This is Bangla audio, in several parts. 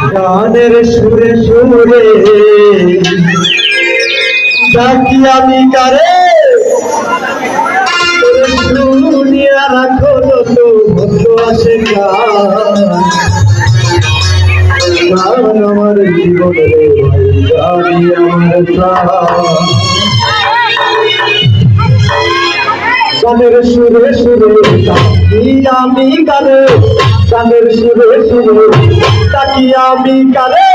গানের সুরে সুরে ডাকি আমি কারে শুনিয়া রাখো যত ভক্ত আসে গান আমার জীবনে গানি আমার প্রাণ গানের সুরে সুরে তাকি আমি কারে গানের সুরে সুরে তাকি আমি কারে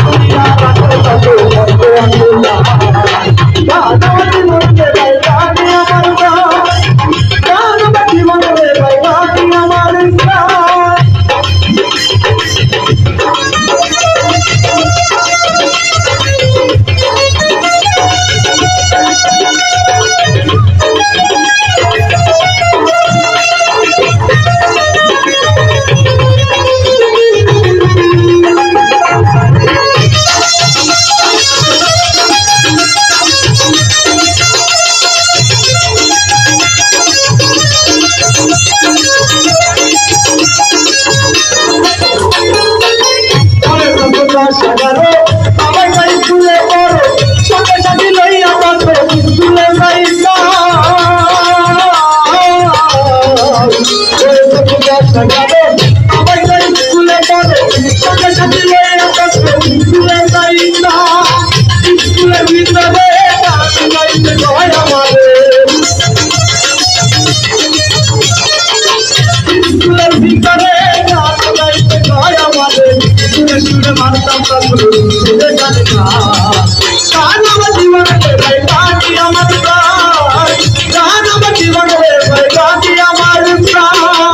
শুনিয়া রাখো যত ভক্ত আসে গান আমার জীবনে গানি আমার প্রাণ গান আমার জীবনে গানি আমার প্রাণ সাগারো আমার গাই তুলে বড় সঙ্গে সাথে লইয়া বাঁধো তুলে যাই সাগারো আমার গাই তুলে বড় সঙ্গে সাথে লইয়া বাঁধো তুলে যাই স্কুলের ভিতরে গাইতে হয় আমারে স্কুলের ভিতরে গাইতে হয় আমাদের সুরে সুরে মারতাম সুরে গানে গান আমার জীবনে ভাই গানি আমার প্রাণ গান আমার জীবনে ভাই গানি আমার প্রাণ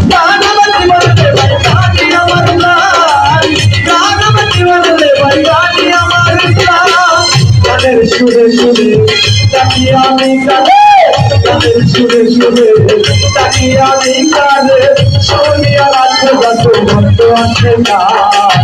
গান আমার জীবনে ভাই গানি আমার প্রাণ গান আমার জীবনে ভাই গানি আমার প্রাণ সুরে সুরে তাকি আমি কারে গানের সুরে সুরে তাকি আমি কারে শুনিয়া রাখো যত ভক্ত আসে গান